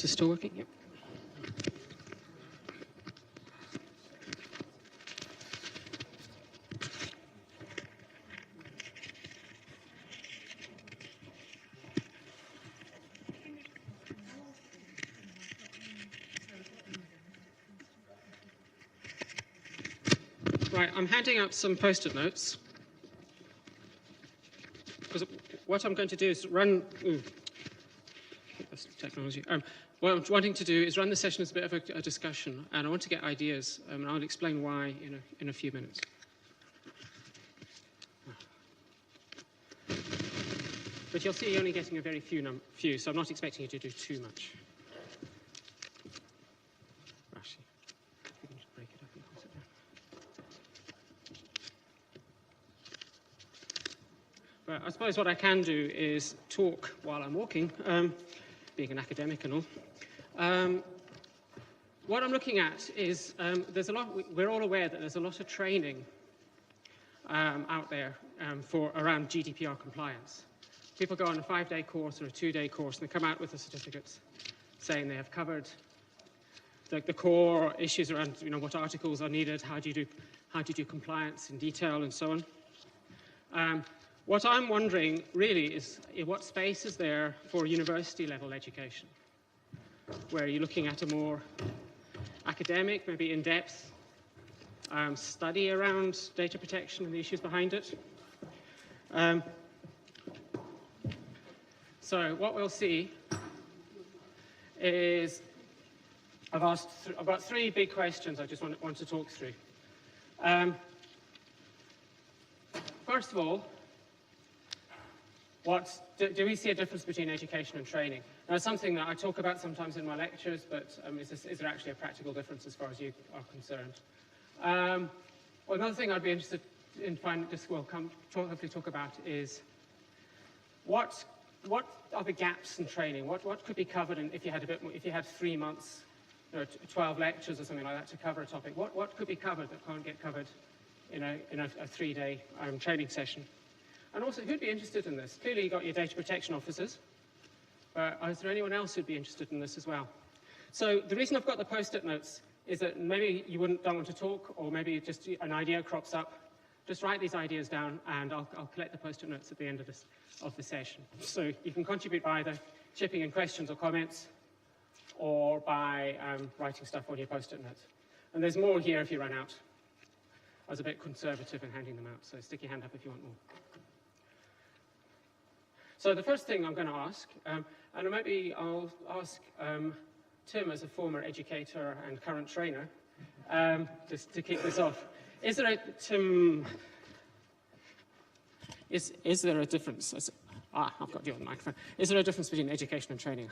this still working? Yep. Right, I'm handing out some post-it notes. Because what I'm going to do is run... that's technology. What I'm wanting to do is run the session as a bit of a discussion, and I want to get ideas, and I'll explain why in a few minutes. But you'll see you're only getting a very few, so I'm not expecting you to do too much. Actually, we can just break it up and pass it down. But I suppose what I can do is talk while I'm walking, being an academic and all. What I'm looking at is there's a lot. We're all aware that there's a lot of training out there around GDPR compliance. People go on a 5-day course or a 2-day course, and they come out with the certificates saying they have covered the core issues around what articles are needed, how do you do compliance in detail, and so on. What I'm wondering really is what space is there for university level education, where you're looking at a more academic, maybe in-depth study around data protection and the issues behind it. So what we'll see is I've got 3 big questions I just want to talk through. First of all, do we see a difference between education and training? Now, it's something that I talk about sometimes in my lectures, but is there actually a practical difference as far as you are concerned? Well, another thing I'd be interested in hopefully talk about is what are the gaps in training? What could be covered if you had if you had 3 months, 12 lectures or something like that to cover a topic? What could be covered that can't get covered in a 3-day training session? And also, who'd be interested in this? Clearly, you've got your data protection officers. Is there anyone else who'd be interested in this as well? So the reason I've got the post-it notes is that maybe you don't want to talk, or maybe just an idea crops up. Just write these ideas down, and I'll collect the post-it notes at the end of the session. So you can contribute by either chipping in questions or comments, or by writing stuff on your post-it notes. And there's more here if you run out. I was a bit conservative in handing them out, so stick your hand up if you want more. So the first thing I'm going to ask, and maybe I'll ask Tim as a former educator and current trainer, just to kick this off. Is there a difference? I've got you on the microphone. Is there a difference between education and training?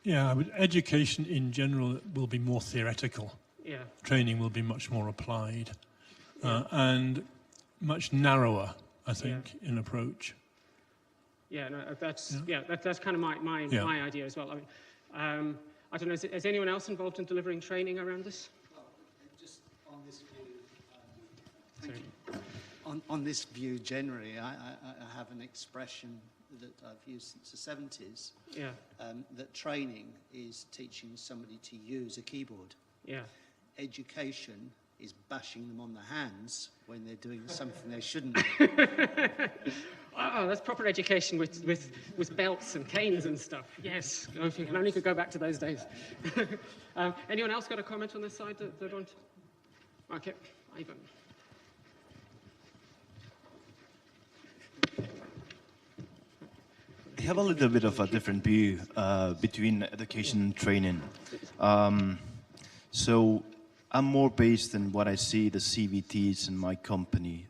Yeah, but education in general will be more theoretical. Yeah. Training will be much more applied, and much narrower, I think, in approach. Yeah, no, that's kind of my idea as well. I mean, I don't know. Is anyone else involved in delivering training around this? Well, just on this view, on this view generally, I have an expression that I've used since the 70s. Yeah. That training is teaching somebody to use a keyboard. Yeah. Education is bashing them on the hands when they're doing something they shouldn't do. Oh, that's proper education with belts and canes and stuff. Yes, if you can only could go back to those days. Anyone else got a comment on this side that want? Okay, Ivan. I have a little bit of a different view between education and training. So I'm more based on what I see the CVTs in my company,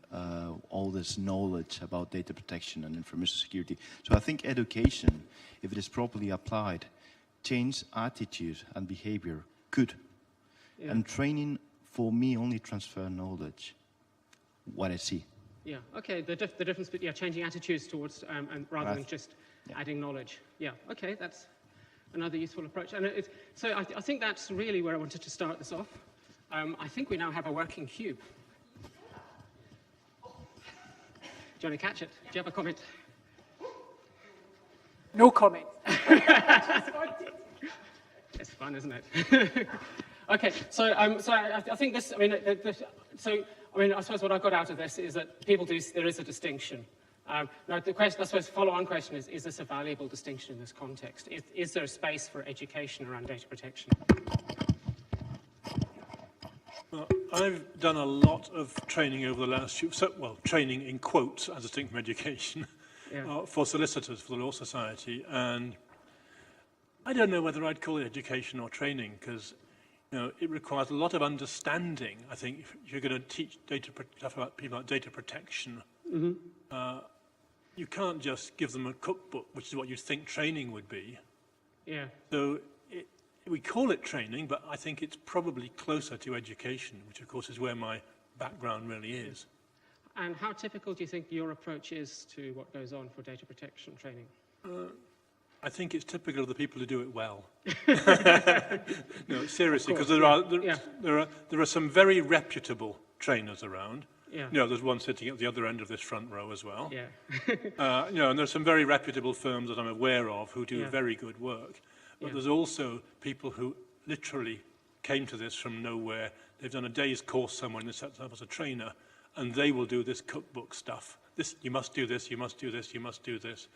all this knowledge about data protection and information security. So I think education, if it is properly applied, change attitude and behavior could. Yeah. And training, for me, only transfer knowledge, what I see. Yeah, okay, the difference between changing attitudes towards, and rather than just adding knowledge. Yeah, okay, that's another useful approach. And so I think that's really where I wanted to start this off. I think we now have a working cube. Do you want to catch it? Do you have a comment? No comment. fun, isn't it? Okay, so I think this. I mean, I suppose what I got out of this is that people do. There is a distinction. Now, the question, I suppose, follow-on question is this a valuable distinction in this context? Is there a space for education around data protection? Well, I've done a lot of training over the last few, well, training in quotes, as distinct from education, for solicitors for the Law Society, and I don't know whether I'd call it education or training, because it requires a lot of understanding. I think if you're going to teach stuff about people about data protection, you can't just give them a cookbook, which is what you'd think training would be. Yeah. So we call it training, but I think it's probably closer to education, which of course is where my background really is. And how typical do you think your approach is to what goes on for data protection training? I think it's typical of the people who do it well. No, seriously, because there are some very reputable trainers around. Yeah. There's one sitting at the other end of this front row as well. Yeah. And there's some very reputable firms that I'm aware of who do very good work. But there's also people who literally came to this from nowhere. They've done a day's course somewhere and they set up as a trainer, and they will do this cookbook stuff. This, you must do this, you must do this, you must do this.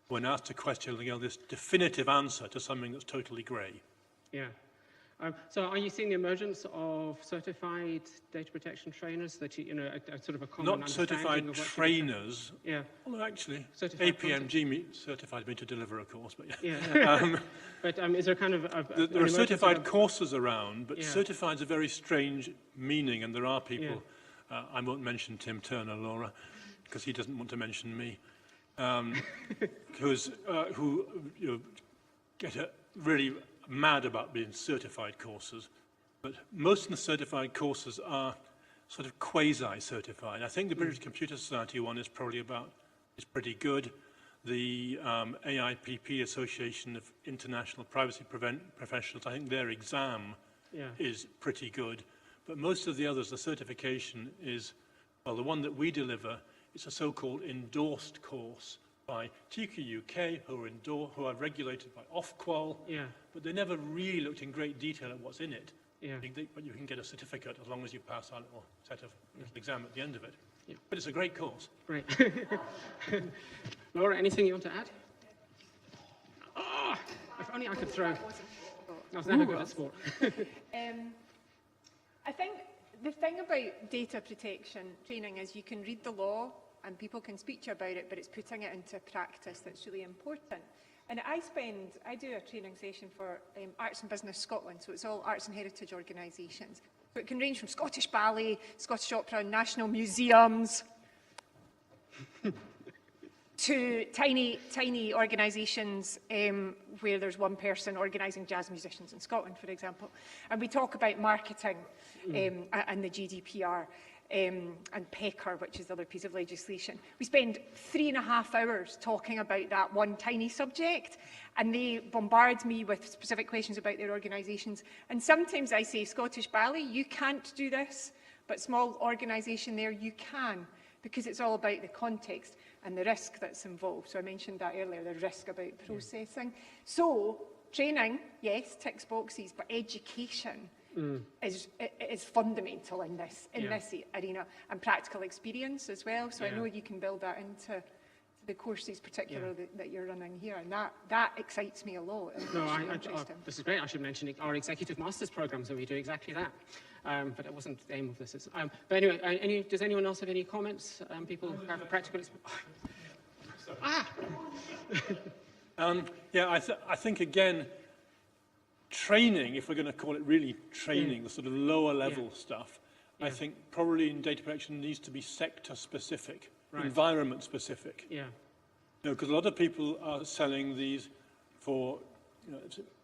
When asked a question, they'll give this definitive answer to something that's totally grey. Yeah. So are you seeing the emergence of certified data protection trainers that, a sort of a common Not certified trainers, although actually APMG certified me to deliver a course, but But is there kind of there are certified courses around, but certified is a very strange meaning, and there are people, I won't mention Tim Turner, Laura, because he doesn't want to mention me, who get really mad about being certified courses, but most of the certified courses are sort of quasi-certified. I think the British Computer Society one is probably pretty good. The AIPP, Association of International Privacy Professionals, I think their exam is pretty good, but most of the others, the certification is, well, the one that we deliver, it's a so-called endorsed course by TQ UK, who are regulated by Ofqual, but they never really looked in great detail at what's in it. But you can get a certificate as long as you pass our little set of exam at the end of it. But it's a great course. Great. Laura, anything you want to add? Oh, if only I could throw. I was never good at sport. I think the thing about data protection training is you can read the law and people can speak to you about it, but it's putting it into practice that's really important. And I do a training session for Arts and Business Scotland, so it's all arts and heritage organisations. So it can range from Scottish Ballet, Scottish Opera, national museums, to tiny organisations where there's one person organising jazz musicians in Scotland, for example. And we talk about marketing and the GDPR. And PECR, which is the other piece of legislation. We spend 3.5 hours talking about that one tiny subject, and they bombard me with specific questions about their organisations. And sometimes I say, Scottish Ballet, you can't do this, but small organisation there, you can, because it's all about the context and the risk that's involved. So I mentioned that earlier, the risk about processing. So training, yes, ticks boxes, but education is fundamental in this arena, and practical experience as well. So I know you can build that into the courses, particularly that you're running here, and that excites me a lot. This is great. I should mention our executive master's programs, where we do exactly that. But it wasn't the aim of this. But anyway, does anyone else have any comments? People who have a practical experience. I think again, training, if we're going to call it really training, the sort of lower level stuff, I think probably in data protection needs to be sector specific, environment specific. Because a lot of people are selling these for,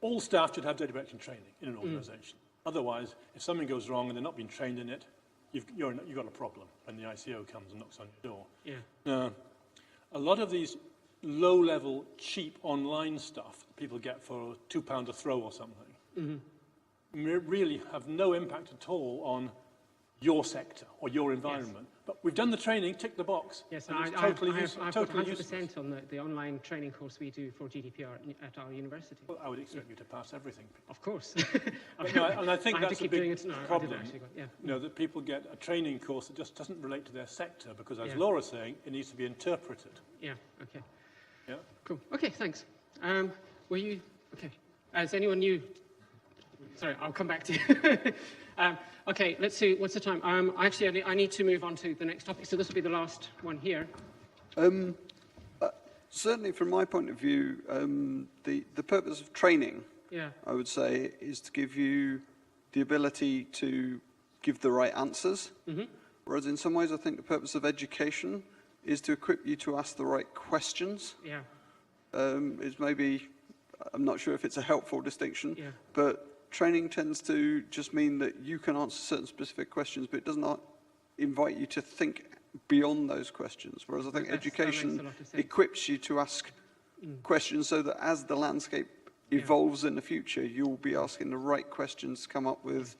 all staff should have data protection training in an organisation. Otherwise, if something goes wrong and they're not being trained in it, you've got a problem when the ICO comes and knocks on your door. Now, a lot of these low-level, cheap online stuff that people get for £2 a throw or something really have no impact at all on your sector or your environment. But we've done the training, tick the box. Yes, and I it's totally put totally useless. 100% on the online training course we do for GDPR at our university. Well, I would expect you to pass everything. Of course. But no, and I think I have that's to a keep doing big it. No, problem. I did actually, yeah. You know, that people get a training course that just doesn't relate to their sector because, as Yeah. Laura's saying, it needs to be interpreted. Yeah, okay. Yeah. Cool. Okay, thanks. Were you... Okay. Is anyone new? Sorry, I'll come back to you. Okay, let's see. What's the time? Actually, I need to move on to the next topic. So this will be the last one here. Certainly, from my point of view, the purpose of training, Yeah. I would say, is to give you the ability to give the right answers. Whereas in some ways, I think the purpose of education is to equip you to ask the right questions. Yeah. Is maybe, I'm not sure if it's a helpful distinction, Yeah. but training tends to just mean that you can answer certain specific questions, but it does not invite you to think beyond those questions. Whereas I think That makes a education lot of sense. equips you to ask questions so that as the landscape evolves in the future, you'll be asking the right questions to come up with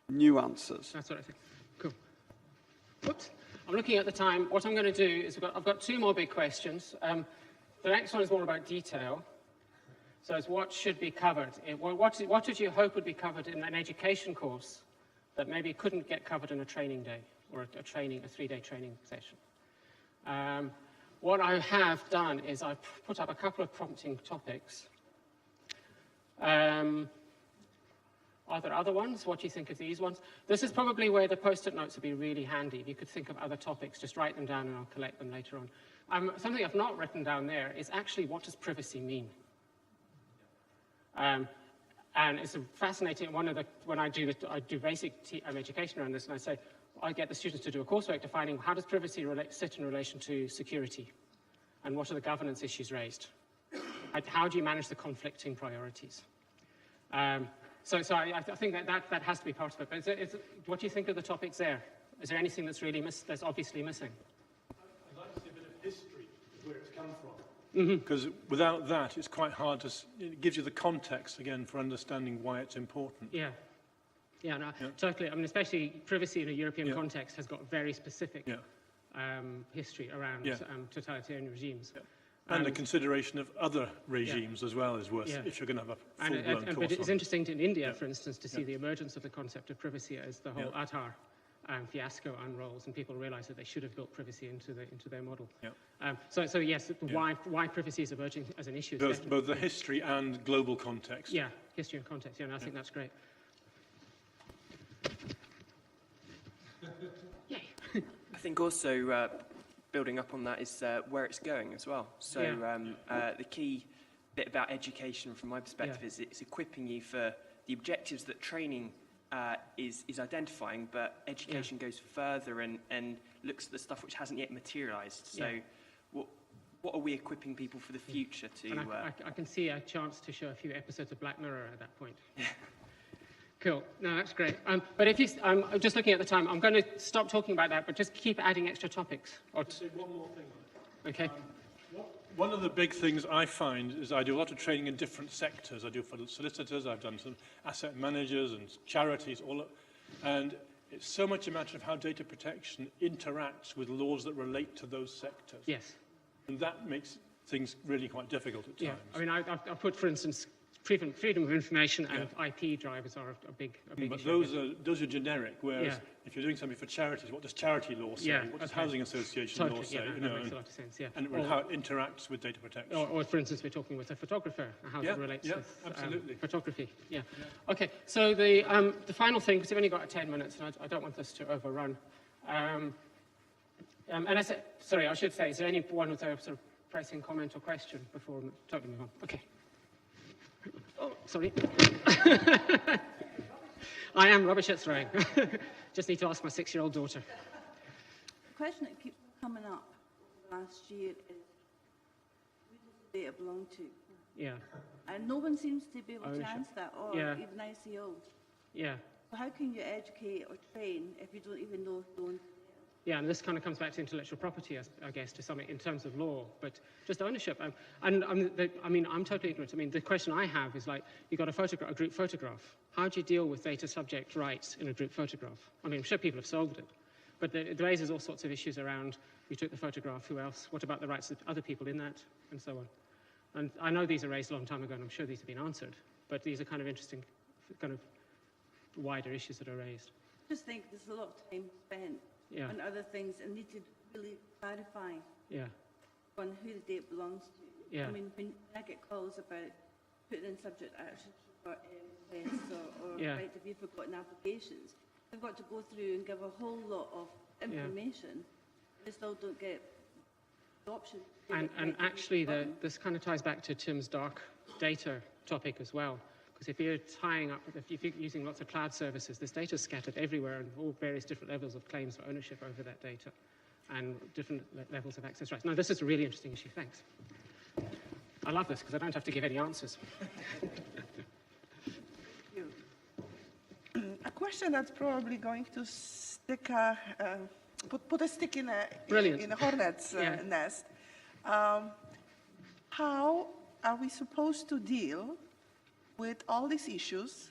new answers. That's what I think. Cool. Whoops. I'm looking at the time. What I'm going to do is I've got two more big questions. The next one is more about detail. So it's what should be covered. What did you hope would be covered in an education course that maybe couldn't get covered in a training day or a 3-day training session? What I have done is I've put up a couple of prompting topics. Are there other ones? What do you think of these ones? This is probably where the post-it notes would be really handy. If you could think of other topics, just write them down and I'll collect them later on. Something I've not written down there is actually what does privacy mean? And it's a fascinating, when I do basic education around this, and I say, I get the students to do a coursework defining how does privacy sit in relation to security? And what are the governance issues raised? How do you manage the conflicting priorities? So I think that has to be part of it. But what do you think of the topics there? Is there anything that's really that's obviously missing? I'd like to see a bit of history of where it's come from. Because without that, it's quite hard to... It gives you the context, again, for understanding why it's important. Yeah. Yeah, no, totally. I mean, especially privacy in a European context has got very specific history around totalitarian regimes. And the consideration of other regimes as well is worth if you're going to have a full-blown course. But it's interesting in India, for instance, to see the emergence of the concept of privacy as the whole Aadhaar fiasco unrolls, and people realize that they should have built privacy into their model. So yes, why privacy is emerging as an issue. Both the history and global context. Yeah, history and context. Yeah, and I think that's great. Yay. I think also building up on that is where it's going as well. So the key bit about education from my perspective is it's equipping you for the objectives that training is identifying, but education goes further and looks at the stuff which hasn't yet materialized. So what are we equipping people for the future to... And I can see a chance to show a few episodes of Black Mirror at that point. Cool. No, that's great. But if you, I'm just looking at the time, I'm going to stop talking about that, but just keep adding extra topics. I'll say one more thing on it. Okay. One of the big things I find is I do a lot of training in different sectors. I do for solicitors, I've done some asset managers and charities, and it's so much a matter of how data protection interacts with laws that relate to those sectors. Yes. And that makes things really quite difficult at times. Yeah. I mean, I put, for instance, freedom of information and IP drivers are a big but issue. those are generic, whereas if you're doing something for charities, what does charity law say? What does housing association law say? That makes a lot of sense, And how it interacts with data protection. Or for instance, we're talking with a photographer, how it relates with absolutely. Photography. Okay, so the final thing, because we've only got 10 minutes, and I don't want this to overrun. And sorry, I should say, is there anyone with a sort of pressing comment or question before we totally move on? Okay. Oh, sorry. I am rubbish at throwing. Just need to ask my 6-year-old daughter. The question that keeps coming up last year is, who does the data belong to? Yeah. And no one seems to be able Ownership. to answer that, or even ICO. Yeah. So how can you educate or train if you don't even know who owns the Yeah, and this kind of comes back to intellectual property, I guess, to some in terms of law, but just ownership. I mean, I'm totally ignorant. I mean, the question I have is like, you got a group photograph. How do you deal with data subject rights in a group photograph? I mean, I'm sure people have solved it, but it raises all sorts of issues around who took the photograph, who else, what about the rights of other people in that, and so on. And I know these are raised a long time ago, and I'm sure these have been answered, but these are kind of interesting, kind of wider issues that are raised. I just think there's a lot of time spent on other things and need to really clarify on who the data belongs to. Yeah. I mean, when I get calls about putting in subject action requests or right to be forgotten applications, they've got to go through and give a whole lot of information. They still don't get adoption. And actually, this kind of ties back to Tim's dark data topic as well. Because if you're tying up, if you're using lots of cloud services, this data is scattered everywhere and all various different levels of claims for ownership over that data and different levels of access rights. Now, this is a really interesting issue. Thanks. I love this because I don't have to give any answers. A question that's probably going to stick put a stick in a hornet's nest. How are we supposed to deal with all these issues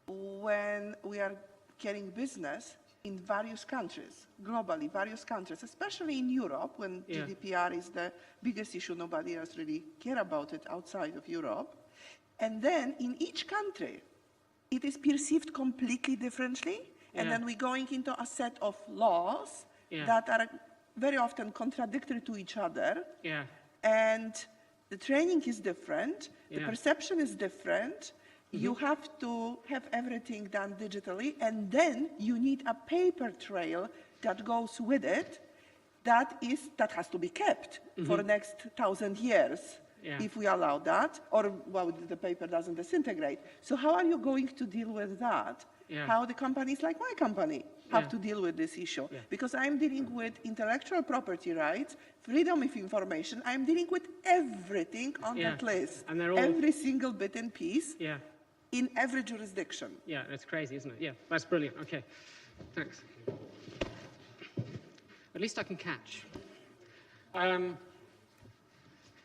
when we are getting business in various countries, globally, various countries, especially in Europe, when GDPR is the biggest issue, nobody else really care about it outside of Europe. And then in each country, it is perceived completely differently. And then we're going into a set of laws that are very often contradictory to each other. And the training is different, the perception is different, you have to have everything done digitally, and then you need a paper trail that goes with it that has to be kept for the next 1,000 years, if we allow that, or well, the paper doesn't disintegrate. So how are you going to deal with that? How the companies like my company have to deal with this issue. Because I'm dealing with intellectual property rights, freedom of information, I'm dealing with everything on that list. And they're all... every single bit and piece in every jurisdiction. Yeah, that's crazy, isn't it? Yeah, that's brilliant. Okay, thanks. At least I can catch.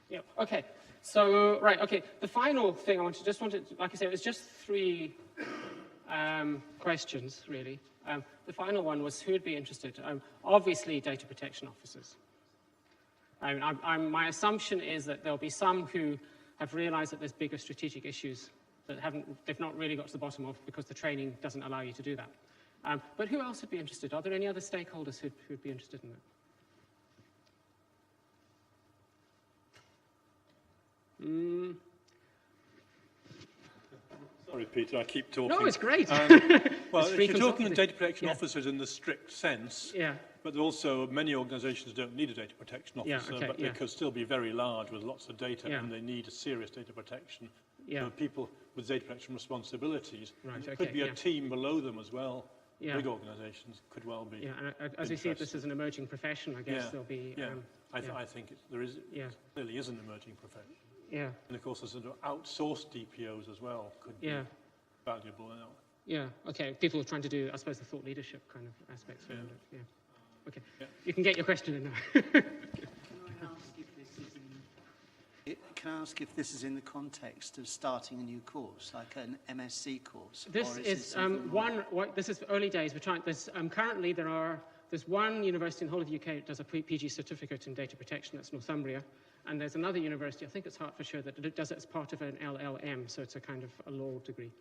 Yeah, okay. So, right, okay. The final thing I wanted, like I said, it was just 3 questions, really. The final one was who would be interested. Obviously, data protection officers. My assumption is that there'll be some who have realized that there's bigger strategic issues that they've not really got to the bottom of because the training doesn't allow you to do that. But who else would be interested? Are there any other stakeholders who'd be interested in that? Sorry, Peter, I keep talking. No, it's great. Well, if you're talking to data protection officers in the strict sense, but also many organizations don't need a data protection officer, but they could still be very large with lots of data and they need a serious data protection. So people with data protection responsibilities, it could be a team below them as well. Big organizations could well be. And as we see it, this is an emerging profession, I guess there'll be... I think clearly is an emerging profession. And of course, the sort of outsourced DPOs as well could be valuable. Okay. People are trying to do, I suppose, the thought leadership kind of aspects around it. Okay. You can get your question in now. Can I ask if this is in the context of starting a new course, like an MSc course? This is this is early days. We're trying. Currently there's one university in the whole of the UK that does a PG certificate in data protection. That's Northumbria. And there's another university, I think it's Hertfordshire, that does it as part of an LLM, so it's a kind of a law degree.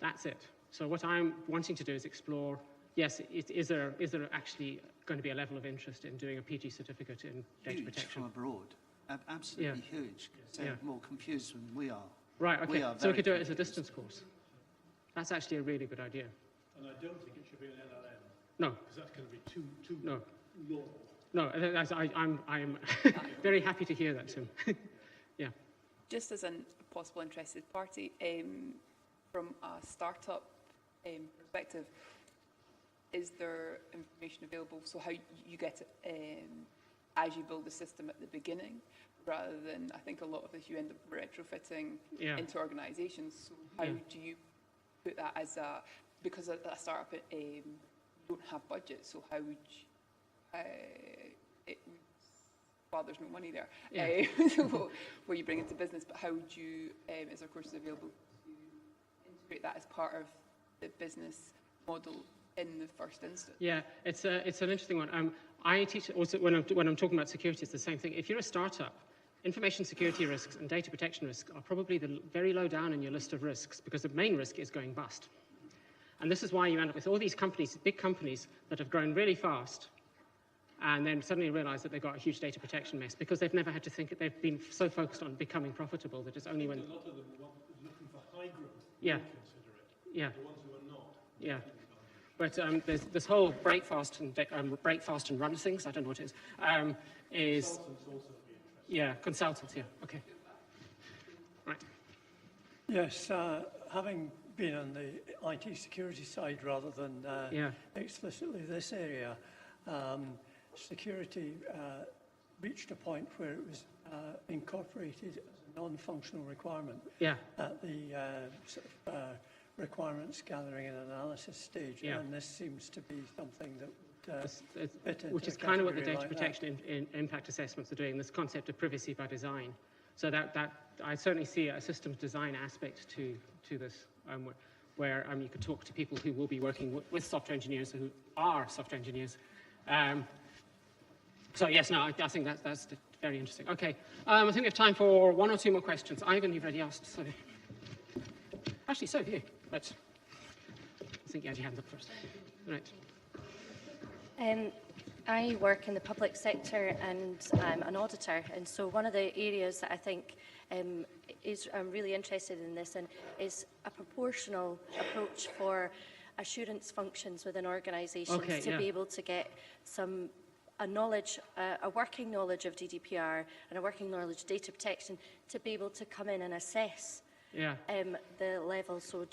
That's it. So what I'm wanting to do is explore, yes, is there actually going to be a level of interest in doing a PG certificate in data protection? From abroad. Absolutely huge. They're more confused than we are. Right, okay. So we could do it as a distance course. That's actually a really good idea. And I don't think it should be an LLM. No. Because that's going to be too law. No, I'm very happy to hear that, Tim. Just as a possible interested party, from a startup perspective, is there information available? So how you get it as you build the system at the beginning, rather than, I think a lot of this you end up retrofitting into organisations. So how do you put that as because a startup you don't have budget, so how would you it would, well, there's no money there, Yeah. so where you bring it to business, but how would you, is there courses available to integrate that as part of the business model in the first instance? Yeah, it's an interesting one. I teach also when I'm talking about security, it's the same thing. If you're a startup, information security risks and data protection risks are probably very low down in your list of risks, because the main risk is going bust. And this is why you end up with all these companies, big companies, that have grown really fast, and then suddenly realize that they've got a huge data protection mess, because they've never had to think, they've been so focused on becoming profitable that it's only when... A lot of them are looking for high growth. Yeah. Consider it. Yeah. The ones who are not. Yeah. But there's this whole break fast and run things, I don't know what it is. Consultants also be interested. Yeah, consultants, yeah, okay. Right. Yes, having been on the IT security side rather than explicitly this area, security reached a point where it was incorporated as a non-functional requirement at the requirements gathering and analysis stage, and this seems to be something that would fit into which is kind of what the data protection impact assessments are doing, this concept of privacy by design. So that I certainly see a systems design aspect to this, where you could talk to people who will be working with software engineers who are software engineers. So yes, no, I think that's very interesting. Okay, I think we have time for one or two more questions. Ivan, you've already asked, so actually, so have you. But I think you had your hand up first. Right. I work in the public sector and I'm an auditor, and so one of the areas that I think I'm really interested in this and is a proportional approach for assurance functions within organisations to be able to get a working knowledge of GDPR and a working knowledge of data protection to be able to come in and assess the level. So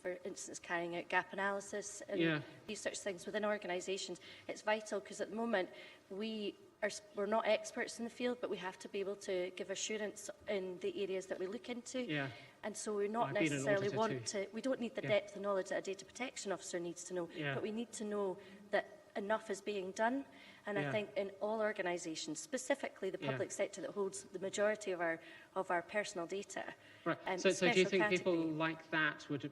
for instance, carrying out gap analysis and these sorts of things within organisations. It's vital because at the moment we're not experts in the field, but we have to be able to give assurance in the areas that we look into. And so we're not necessarily we don't need the depth of knowledge that a data protection officer needs to know, but we need to know that enough is being done. And I think in all organisations, specifically the public sector that holds the majority of our personal data. Right. So do you think people like that would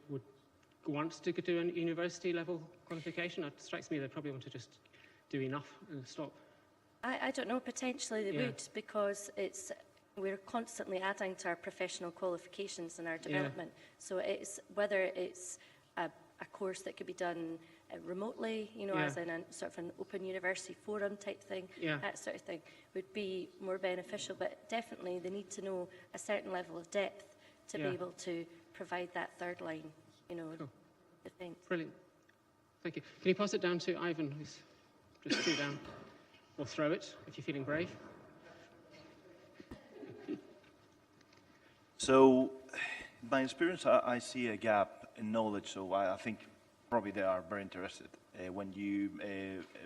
want to do a university level qualification? It strikes me they probably want to just do enough and stop. I don't know, potentially they would, because we're constantly adding to our professional qualifications and our development. So it's whether it's a course that could be done remotely, as in a sort of an open university forum type thing, that sort of thing would be more beneficial. But definitely they need to know a certain level of depth to be able to provide that third line, defence. Brilliant. Thank you. Can you pass it down to Ivan, who's just threw down? Or throw it, if you're feeling brave. So, in my experience, I see a gap in knowledge, so I think probably they are very interested. When you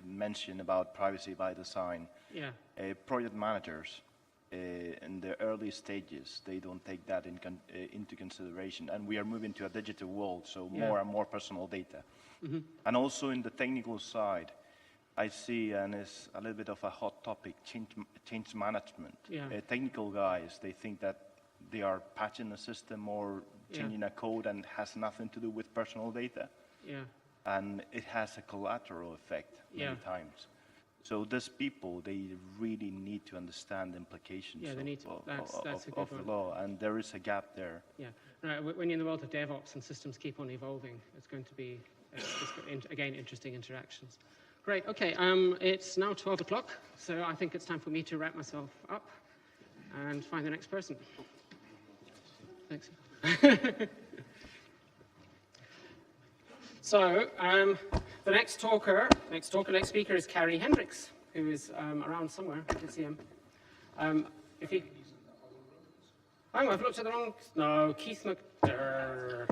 mention about privacy by design, project managers in the early stages, they don't take that into consideration. And we are moving to a digital world, so more and more personal data. And also in the technical side, I see, and it's a little bit of a hot topic, change management. Technical guys, they think that they are patching the system or changing a code and has nothing to do with personal data. And it has a collateral effect many times. So these people, they really need to understand the implications of the law, and there is a gap there. Right. When you're in the world of DevOps and systems keep on evolving, it's going to be, again, interesting interactions. Great, okay, it's now 12 o'clock, so I think it's time for me to wrap myself up and find the next person. Thanks. So, the next speaker is Carrie Hendricks, who is around somewhere. I can see him. If he... Oh, I've looked at the wrong... No, Keith McDurr.